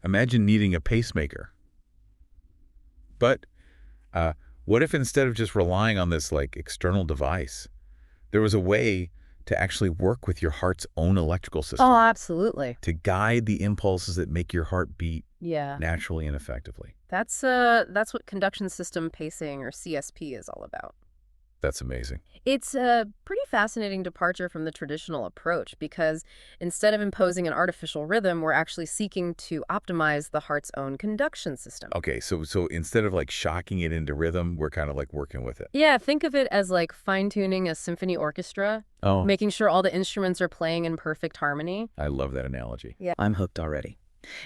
Imagine needing a pacemaker. But what if instead of just relying on this like external device, there was a way to actually work with your heart's own electrical system? Oh, absolutely. To guide the impulses that make your heart beat Yeah. naturally and effectively. That's what conduction system pacing, or CSP, is all about. That's amazing. It's a pretty fascinating departure from the traditional approach because instead of imposing an artificial rhythm, we're actually seeking to optimize the heart's own conduction system. Okay, so instead of like shocking it into rhythm, we're kind of like working with it. Yeah, think of it as like fine-tuning a symphony orchestra, Oh, making sure all the instruments are playing in perfect harmony. I love that analogy. Yeah. I'm hooked already.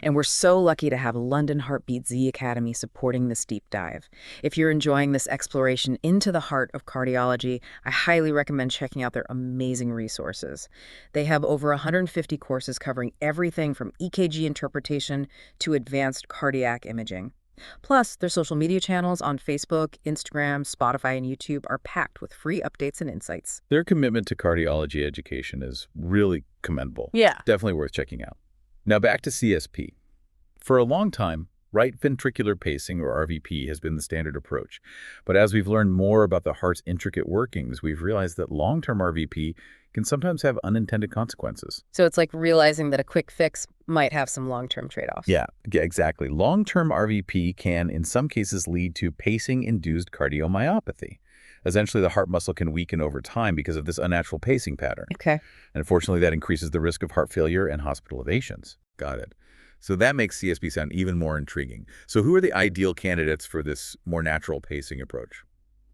And we're so lucky to have London Heartbeat Z Academy supporting this deep dive. If you're enjoying this exploration into the heart of cardiology, I highly recommend checking out their amazing resources. They have over 150 courses covering everything from EKG interpretation to advanced cardiac imaging. Plus, their social media channels on Facebook, Instagram, Spotify, and YouTube are packed with free updates and insights. Their commitment to cardiology education is really commendable. Yeah. Definitely worth checking out. Now back to CSP. For a long time, right ventricular pacing, or RVP, has been the standard approach. But as we've learned more about the heart's intricate workings, we've realized that long-term RVP can sometimes have unintended consequences. So it's like realizing that a quick fix might have some long-term trade-offs. Yeah, exactly. Long-term RVP can, in some cases, lead to pacing-induced cardiomyopathy. Essentially, the heart muscle can weaken over time because of this unnatural pacing pattern. Okay. And unfortunately, that increases the risk of heart failure and hospitalizations. Got it. So that makes CSP sound even more intriguing. So who are the ideal candidates for this more natural pacing approach?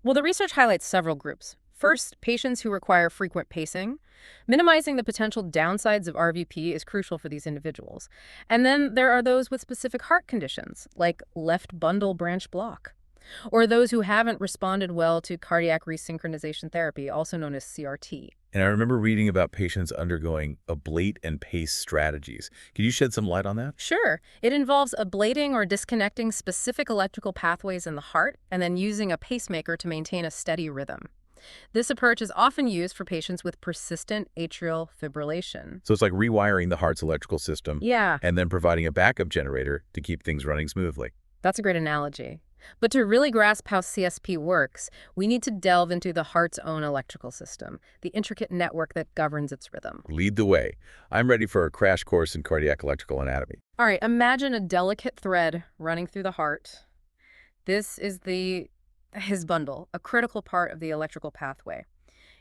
Well, the research highlights several groups. First, patients who require frequent pacing. Minimizing the potential downsides of RVP is crucial for these individuals. And then there are those with specific heart conditions, like left bundle branch block, or those who haven't responded well to cardiac resynchronization therapy, also known as CRT. And I remember reading about patients undergoing ablate and pace strategies. Can you shed some light on that? Sure, it involves ablating or disconnecting specific electrical pathways in the heart and then using a pacemaker to maintain a steady rhythm. This approach is often used for patients with persistent atrial fibrillation. So it's like rewiring the heart's electrical system Yeah, and then providing a backup generator to keep things running smoothly. that's a great analogy. But to really grasp how CSP works, we need to delve into the heart's own electrical system, the intricate network that governs its rhythm. Lead the way. I'm ready for a crash course in cardiac electrical anatomy. All right, imagine a delicate thread running through the heart. This is his bundle, a critical part of the electrical pathway.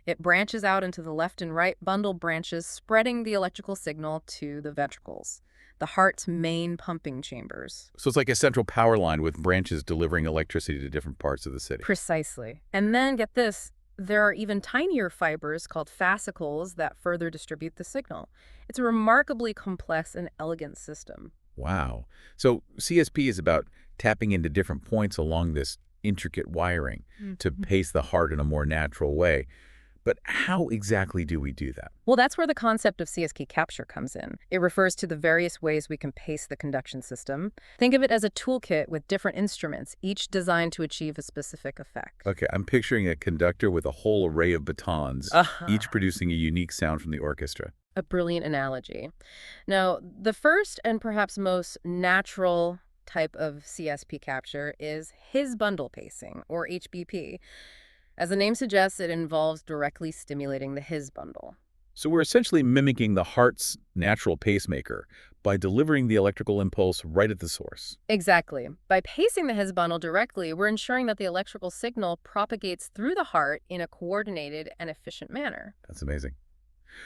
It branches out into the left and right bundle branches, spreading the electrical signal to the ventricles, the heart's main pumping chambers. So it's like a central power line with branches delivering electricity to different parts of the city. Precisely. And then, get this, there are even tinier fibers called fascicles that further distribute the signal. It's a remarkably complex and elegant system. Wow. So CSP is about tapping into different points along this intricate wiring to pace the heart in a more natural way. But how exactly do we do that? Well, that's where the concept of CSP capture comes in. It refers to the various ways we can pace the conduction system. Think of it as a toolkit with different instruments, each designed to achieve a specific effect. Okay, I'm picturing a conductor with a whole array of batons, each producing a unique sound from the orchestra. A brilliant analogy. Now, the first and perhaps most natural type of CSP capture is his bundle pacing, or HBP. As the name suggests, it involves directly stimulating the his bundle. So we're essentially mimicking the heart's natural pacemaker by delivering the electrical impulse right at the source. Exactly. By pacing the his bundle directly, we're ensuring that the electrical signal propagates through the heart in a coordinated and efficient manner. That's amazing.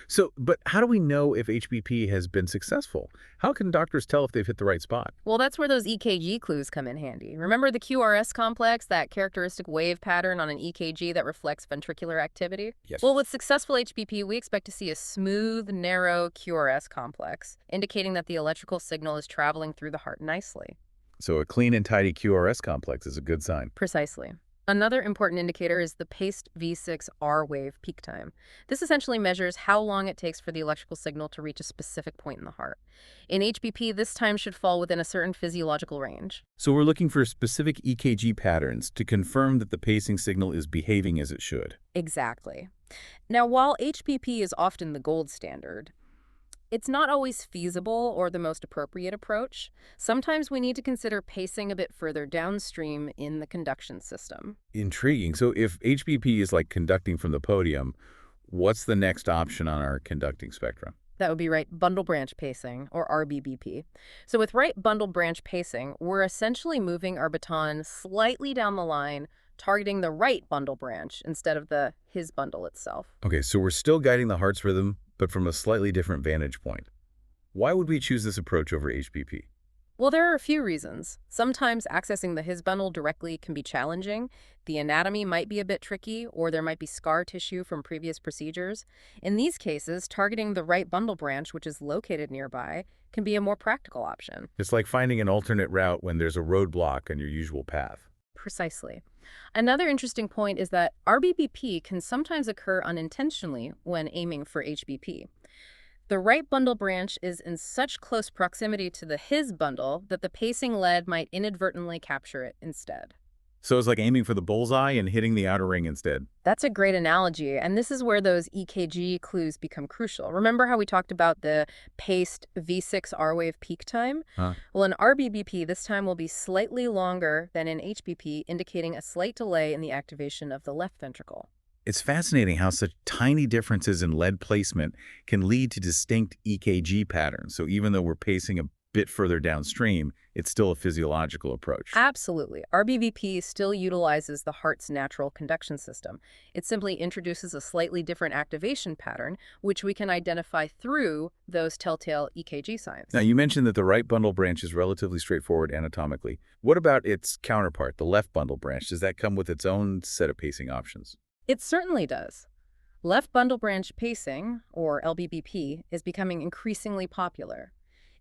So, but how do we know if HBP has been successful? How can doctors tell if they've hit the right spot? Well, that's where those EKG clues come in handy. Remember the QRS complex, that characteristic wave pattern on an EKG that reflects ventricular activity? Yes. Well, with successful HBP, we expect to see a smooth, narrow QRS complex, indicating that the electrical signal is traveling through the heart nicely. So a clean and tidy QRS complex is a good sign. Precisely. Another important indicator is the paced V6 R wave peak time. This essentially measures how long it takes for the electrical signal to reach a specific point in the heart. In HBP, this time should fall within a certain physiological range. So we're looking for specific EKG patterns to confirm that the pacing signal is behaving as it should. Exactly. Now, while HBP is often the gold standard, It's not always feasible or the most appropriate approach. Sometimes we need to consider pacing a bit further downstream in the conduction system. Intriguing. So if HBP is like conducting from the podium, what's the next option on our conducting spectrum? That would be right bundle branch pacing, or RBBP. So with right bundle branch pacing, we're essentially moving our baton slightly down the line, targeting the right bundle branch instead of the his bundle itself. Okay, so we're still guiding the heart's rhythm, but from a slightly different vantage point. Why would we choose this approach over HBP? Well, there are a few reasons. Sometimes accessing the his bundle directly can be challenging. The anatomy might be a bit tricky, or there might be scar tissue from previous procedures. In these cases, targeting the right bundle branch, which is located nearby, can be a more practical option. It's like finding an alternate route when there's a roadblock on your usual path. Precisely. Another interesting point is that RBBP can sometimes occur unintentionally when aiming for HBP. The right bundle branch is in such close proximity to the his bundle that the pacing lead might inadvertently capture it instead. So it's like aiming for the bullseye and hitting the outer ring instead. That's a great analogy, and this is where those EKG clues become crucial. Remember how we talked about the paced V6 R wave peak time? Huh? Well, in RBBP, this time will be slightly longer than in HBP, indicating a slight delay in the activation of the left ventricle. It's fascinating how such tiny differences in lead placement can lead to distinct EKG patterns. So even though we're pacing a bit further downstream, it's still a physiological approach. Absolutely. RBVP still utilizes the heart's natural conduction system. It simply introduces a slightly different activation pattern, which we can identify through those telltale EKG signs. Now, you mentioned that the right bundle branch is relatively straightforward anatomically. What about its counterpart, the left bundle branch? Does that come with its own set of pacing options? It certainly does. Left bundle branch pacing, or LBBP, is becoming increasingly popular.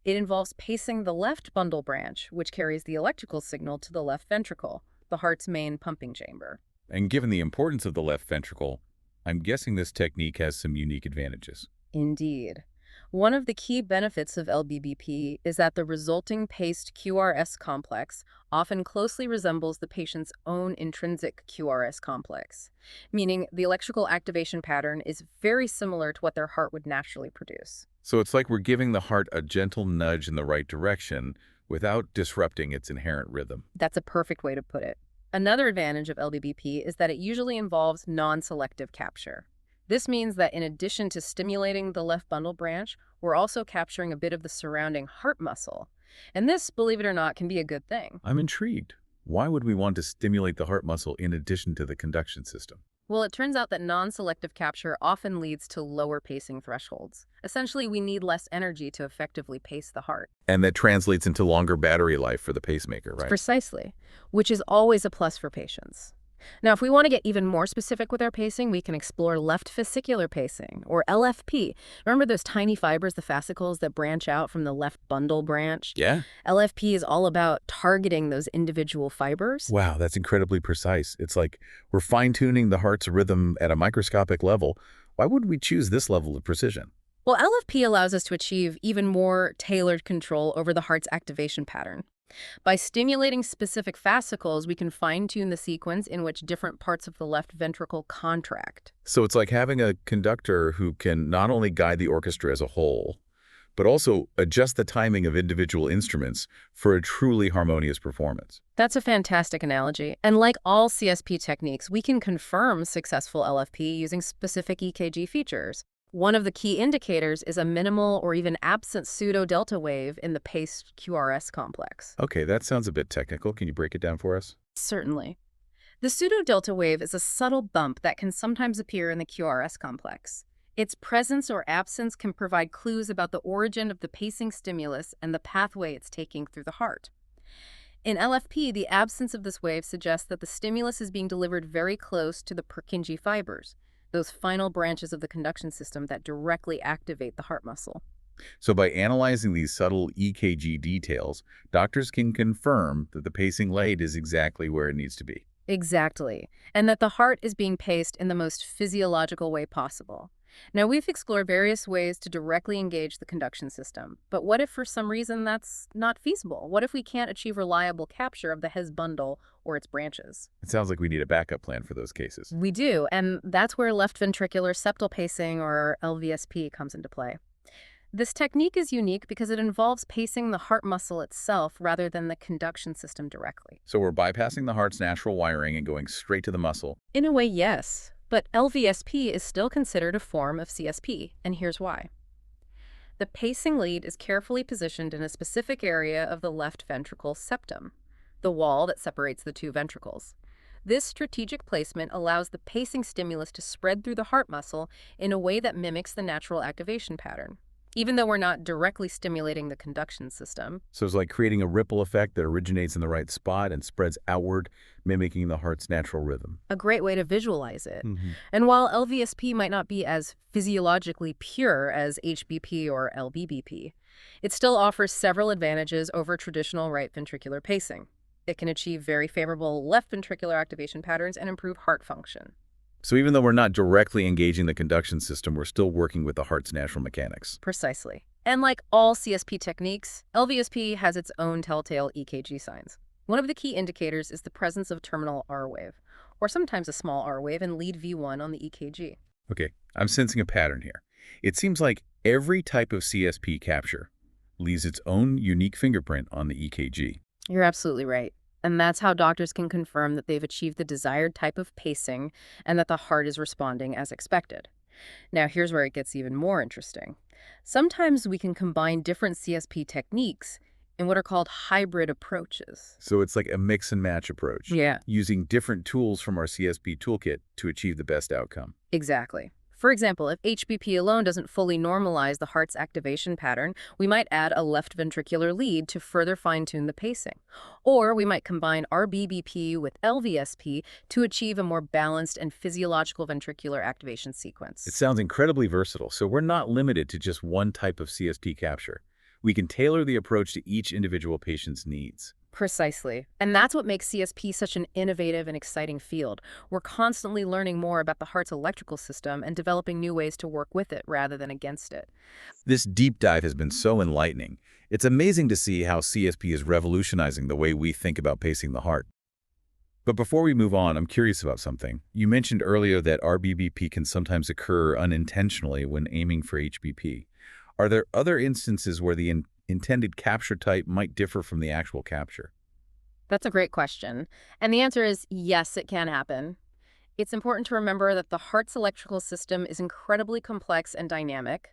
It involves pacing the left bundle branch, which carries the electrical signal to the left ventricle, the heart's main pumping chamber. And given the importance of the left ventricle, I'm guessing this technique has some unique advantages. Indeed. One of the key benefits of LBBP is that the resulting paced QRS complex often closely resembles the patient's own intrinsic QRS complex, meaning the electrical activation pattern is very similar to what their heart would naturally produce. So it's like we're giving the heart a gentle nudge in the right direction without disrupting its inherent rhythm. That's a perfect way to put it. Another advantage of LBBP is that it usually involves non-selective capture. This means that in addition to stimulating the left bundle branch, we're also capturing a bit of the surrounding heart muscle. And this, believe it or not, can be a good thing. I'm intrigued. Why would we want to stimulate the heart muscle in addition to the conduction system? Well, it turns out that non-selective capture often leads to lower pacing thresholds. Essentially, we need less energy to effectively pace the heart. And that translates into longer battery life for the pacemaker, right? Precisely, which is always a plus for patients. Now, if we want to get even more specific with our pacing, we can explore left fascicular pacing, or LFP. Remember those tiny fibers, the fascicles that branch out from the left bundle branch? Yeah? LFP is all about targeting those individual fibers. Wow, that's incredibly precise. It's like we're fine-tuning the heart's rhythm at a microscopic level. Why would we choose this level of precision? Well, LFP allows us to achieve even more tailored control over the heart's activation pattern. By stimulating specific fascicles, we can fine-tune the sequence in which different parts of the left ventricle contract. So it's like having a conductor who can not only guide the orchestra as a whole, but also adjust the timing of individual instruments for a truly harmonious performance. That's a fantastic analogy. And like all CSP techniques, we can confirm successful LFP using specific EKG features. One of the key indicators is a minimal or even absent pseudo-delta wave in the paced QRS complex. Okay, that sounds a bit technical. Can you break it down for us? Certainly. The pseudo-delta wave is a subtle bump that can sometimes appear in the QRS complex. Its presence or absence can provide clues about the origin of the pacing stimulus and the pathway it's taking through the heart. In LFP, the absence of this wave suggests that the stimulus is being delivered very close to the Purkinje fibers, those final branches of the conduction system that directly activate the heart muscle. So by analyzing these subtle EKG details, doctors can confirm that the pacing lead is exactly where it needs to be. Exactly, and that the heart is being paced in the most physiological way possible. Now, we've explored various ways to directly engage the conduction system, but what if for some reason that's not feasible? What if we can't achieve reliable capture of the His bundle or its branches? It sounds like we need a backup plan for those cases. We do, and that's where left ventricular septal pacing, or LVSP, comes into play. This technique is unique because it involves pacing the heart muscle itself rather than the conduction system directly. So we're bypassing the heart's natural wiring and going straight to the muscle. In a way, yes, but LVSP is still considered a form of CSP, and here's why. The pacing lead is carefully positioned in a specific area of the left ventricle septum, the wall that separates the two ventricles. This strategic placement allows the pacing stimulus to spread through the heart muscle in a way that mimics the natural activation pattern, even though we're not directly stimulating the conduction system. So it's like creating a ripple effect that originates in the right spot and spreads outward, mimicking the heart's natural rhythm. A great way to visualize it. Mm-hmm. And while LVSP might not be as physiologically pure as HBP or LBBP, it still offers several advantages over traditional right ventricular pacing. It can achieve very favorable left ventricular activation patterns and improve heart function. So even though we're not directly engaging the conduction system, we're still working with the heart's natural mechanics. Precisely. And like all CSP techniques, LVSP has its own telltale EKG signs. One of the key indicators is the presence of terminal R wave, or sometimes a small R wave in lead V1 on the EKG. Okay, I'm sensing a pattern here. It seems like every type of CSP capture leaves its own unique fingerprint on the EKG. You're absolutely right. And that's how doctors can confirm that they've achieved the desired type of pacing and that the heart is responding as expected. Now, here's where it gets even more interesting. Sometimes we can combine different CSP techniques in what are called hybrid approaches. So it's like a mix and match approach, Yeah, using different tools from our CSP toolkit to achieve the best outcome. exactly. For example, if HBP alone doesn't fully normalize the heart's activation pattern, we might add a left ventricular lead to further fine-tune the pacing. Or we might combine RBBP with LVSP to achieve a more balanced and physiological ventricular activation sequence. It sounds incredibly versatile, so we're not limited to just one type of CSP capture. We can tailor the approach to each individual patient's needs. Precisely. And that's what makes CSP such an innovative and exciting field. We're constantly learning more about the heart's electrical system and developing new ways to work with it rather than against it. This deep dive has been so enlightening. It's amazing to see how CSP is revolutionizing the way we think about pacing the heart. But before we move on, I'm curious about something. You mentioned earlier that RBBP can sometimes occur unintentionally when aiming for HBP. Are there other instances where the intended capture type might differ from the actual capture? That's a great question. And the answer is yes, it can happen. It's important to remember that the heart's electrical system is incredibly complex and dynamic.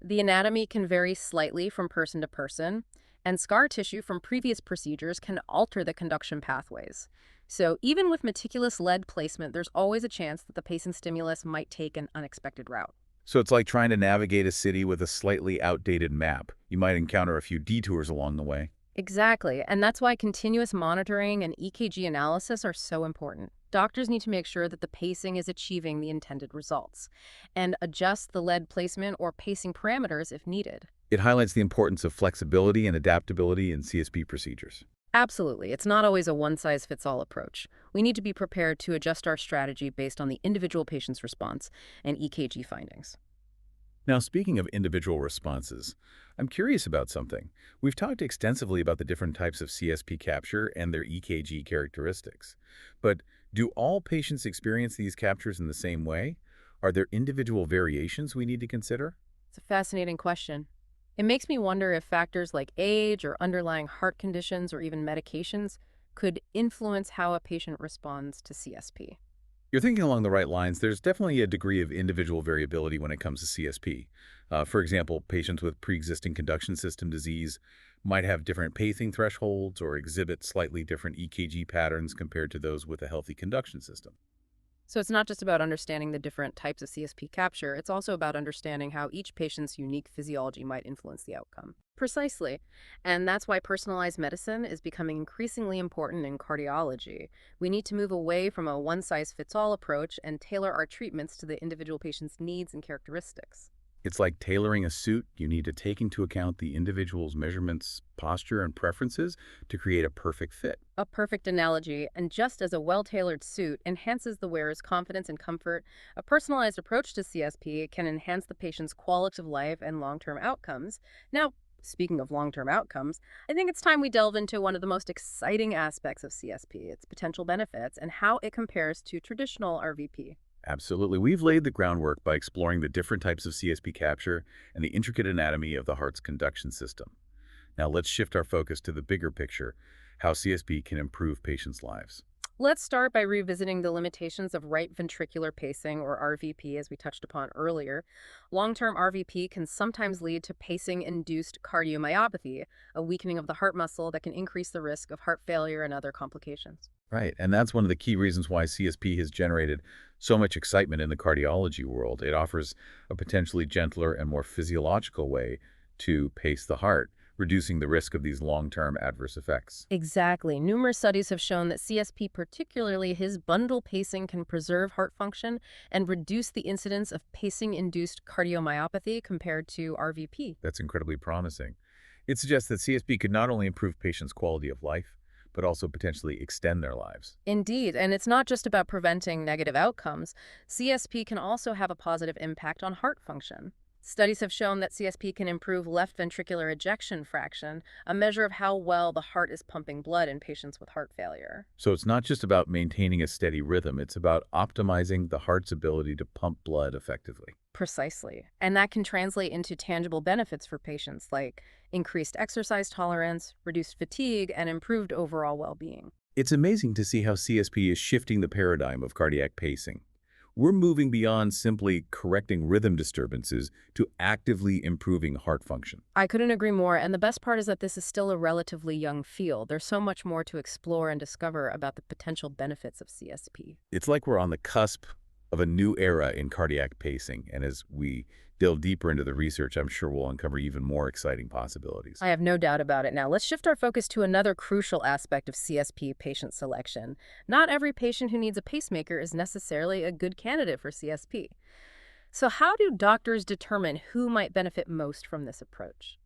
The anatomy can vary slightly from person to person, and scar tissue from previous procedures can alter the conduction pathways. So even with meticulous lead placement, there's always a chance that the pacing stimulus might take an unexpected route. So it's like trying to navigate a city with a slightly outdated map. You might encounter a few detours along the way. Exactly, and that's why continuous monitoring and EKG analysis are so important. Doctors need to make sure that the pacing is achieving the intended results and adjust the lead placement or pacing parameters if needed. It highlights the importance of flexibility and adaptability in CSP procedures. Absolutely. It's not always a one-size-fits-all approach. We need to be prepared to adjust our strategy based on the individual patient's response and EKG findings. Now, speaking of individual responses, I'm curious about something. We've talked extensively about the different types of CSP capture and their EKG characteristics. But do all patients experience these captures in the same way? Are there individual variations we need to consider? It's a fascinating question. It makes me wonder if factors like age or underlying heart conditions or even medications could influence how a patient responds to CSP. You're thinking along the right lines. There's definitely a degree of individual variability when it comes to CSP. For example, patients with pre-existing conduction system disease might have different pacing thresholds or exhibit slightly different EKG patterns compared to those with a healthy conduction system. So it's not just about understanding the different types of CSP capture, it's also about understanding how each patient's unique physiology might influence the outcome. Precisely. And that's why personalized medicine is becoming increasingly important in cardiology. We need to move away from a one-size-fits-all approach and tailor our treatments to the individual patient's needs and characteristics. It's like tailoring a suit. You need to take into account the individual's measurements, posture, and preferences to create a perfect fit. A perfect analogy, and just as a well-tailored suit enhances the wearer's confidence and comfort, a personalized approach to CSP can enhance the patient's quality of life and long-term outcomes. Now, speaking of long-term outcomes, I think it's time we delve into one of the most exciting aspects of CSP, its potential benefits, and how it compares to traditional RVP. Absolutely. We've laid the groundwork by exploring the different types of CSP capture and the intricate anatomy of the heart's conduction system. Now let's shift our focus to the bigger picture, how CSP can improve patients' lives. Let's start by revisiting the limitations of right ventricular pacing, or RVP, as we touched upon earlier. Long-term RVP can sometimes lead to pacing-induced cardiomyopathy, a weakening of the heart muscle that can increase the risk of heart failure and other complications. Right, and that's one of the key reasons why CSP has generated so much excitement in the cardiology world. It offers a potentially gentler and more physiological way to pace the heart, reducing the risk of these long-term adverse effects. Exactly. Numerous studies have shown that CSP, particularly his bundle pacing, can preserve heart function and reduce the incidence of pacing-induced cardiomyopathy compared to RVP. That's incredibly promising. It suggests that CSP could not only improve patients' quality of life, but also potentially extend their lives. Indeed, and it's not just about preventing negative outcomes. CSP can also have a positive impact on heart function. Studies have shown that CSP can improve left ventricular ejection fraction, a measure of how well the heart is pumping blood in patients with heart failure. So it's not just about maintaining a steady rhythm, it's about optimizing the heart's ability to pump blood effectively. Precisely. And that can translate into tangible benefits for patients like increased exercise tolerance, reduced fatigue, and improved overall well-being. It's amazing to see how CSP is shifting the paradigm of cardiac pacing. We're moving beyond simply correcting rhythm disturbances to actively improving heart function. I couldn't agree more, and the best part is that this is still a relatively young field. There's so much more to explore and discover about the potential benefits of CSP. It's like we're on the cusp of a new era in cardiac pacing, and as we delve deeper into the research, I'm sure we'll uncover even more exciting possibilities. I have no doubt about it. Now, let's shift our focus to another crucial aspect of CSP patient selection. Not every patient who needs a pacemaker is necessarily a good candidate for CSP. So how do doctors determine who might benefit most from this approach?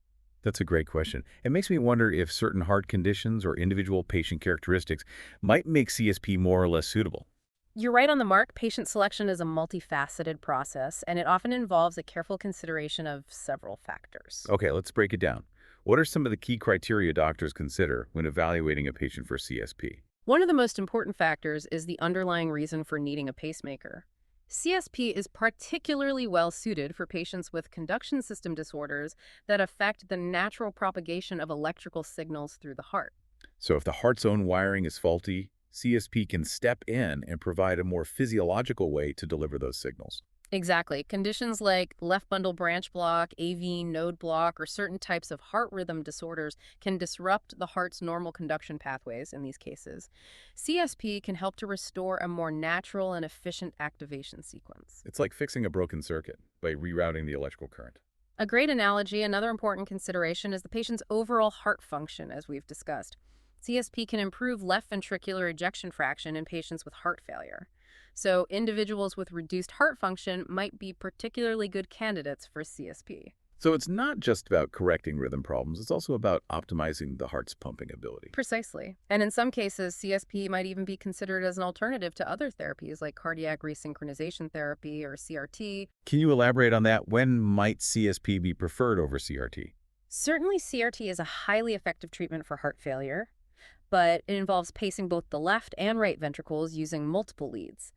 That's a great question. It makes me wonder if certain heart conditions or individual patient characteristics might make CSP more or less suitable. You're right on the mark. Patient selection is a multifaceted process, and it often involves a careful consideration of several factors. Okay, let's break it down. What are some of the key criteria doctors consider when evaluating a patient for CSP? One of the most important factors is the underlying reason for needing a pacemaker. CSP is particularly well suited for patients with conduction system disorders that affect the natural propagation of electrical signals through the heart. So if the heart's own wiring is faulty, CSP can step in and provide a more physiological way to deliver those signals. Exactly. Conditions like left bundle branch block, AV node block, or certain types of heart rhythm disorders can disrupt the heart's normal conduction pathways in these cases. CSP can help to restore a more natural and efficient activation sequence. It's like fixing a broken circuit by rerouting the electrical current. A great analogy, another important consideration, is the patient's overall heart function, as we've discussed. CSP can improve left ventricular ejection fraction in patients with heart failure. So individuals with reduced heart function might be particularly good candidates for CSP. So it's not just about correcting rhythm problems, it's also about optimizing the heart's pumping ability. Precisely. And in some cases, CSP might even be considered as an alternative to other therapies like cardiac resynchronization therapy or CRT. Can you elaborate on that? When might CSP be preferred over CRT? Certainly, CRT is a highly effective treatment for heart failure, but it involves pacing both the left and right ventricles using multiple leads.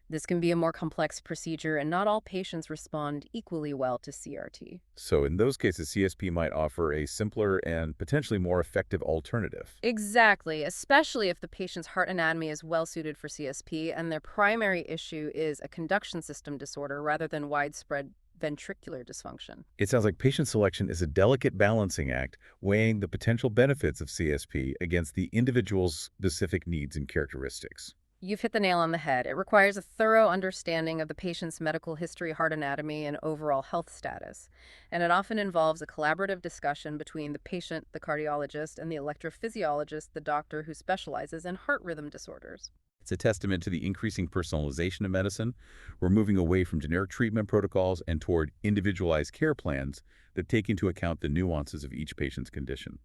This can be a more complex procedure, and not all patients respond equally well to CRT. So in those cases, CSP might offer a simpler and potentially more effective alternative. Exactly, especially if the patient's heart anatomy is well suited for CSP and their primary issue is a conduction system disorder rather than widespread ventricular dysfunction. It sounds like patient selection is a delicate balancing act, weighing the potential benefits of CSP against the individual's specific needs and characteristics. You've hit the nail on the head. It requires a thorough understanding of the patient's medical history, heart anatomy, and overall health status. And it often involves a collaborative discussion between the patient, the cardiologist, and the electrophysiologist, the doctor who specializes in heart rhythm disorders. It's a testament to the increasing personalization of medicine. We're moving away from generic treatment protocols and toward individualized care plans that take into account the nuances of each patient's condition.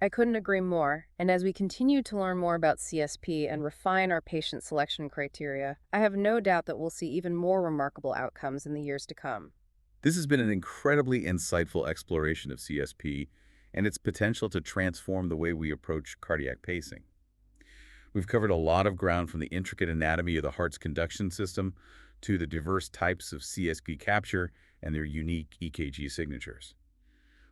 I couldn't agree more, and as we continue to learn more about CSP and refine our patient selection criteria, I have no doubt that we'll see even more remarkable outcomes in the years to come. This has been an incredibly insightful exploration of CSP and its potential to transform the way we approach cardiac pacing. We've covered a lot of ground from the intricate anatomy of the heart's conduction system to the diverse types of CSP capture and their unique EKG signatures.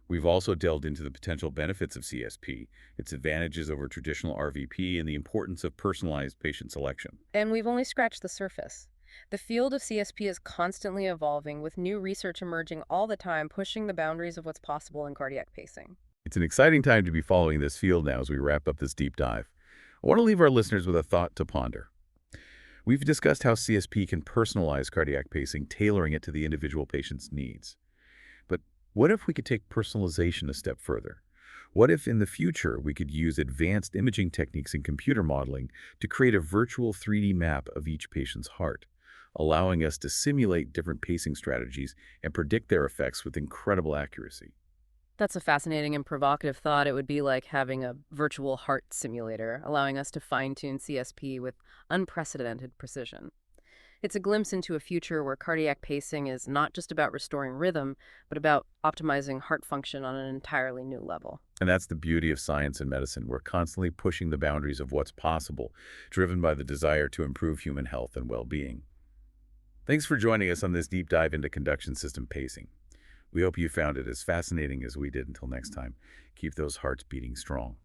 We've also delved into the potential benefits of CSP, its advantages over traditional RVP, and the importance of personalized patient selection. And we've only scratched the surface. The field of CSP is constantly evolving, with new research emerging all the time, pushing the boundaries of what's possible in cardiac pacing. It's an exciting time to be following this field now as we wrap up this deep dive. I want to leave our listeners with a thought to ponder. We've discussed how CSP can personalize cardiac pacing, tailoring it to the individual patient's needs. But what if we could take personalization a step further? What if in the future we could use advanced imaging techniques and computer modeling to create a virtual 3D map of each patient's heart, allowing us to simulate different pacing strategies and predict their effects with incredible accuracy? That's a fascinating and provocative thought. It would be like having a virtual heart simulator, allowing us to fine-tune CSP with unprecedented precision. It's a glimpse into a future where cardiac pacing is not just about restoring rhythm, but about optimizing heart function on an entirely new level. And that's the beauty of science and medicine. We're constantly pushing the boundaries of what's possible, driven by the desire to improve human health and well-being. Thanks for joining us on this deep dive into conduction system pacing. We hope you found it as fascinating as we did. Until next time, keep those hearts beating strong.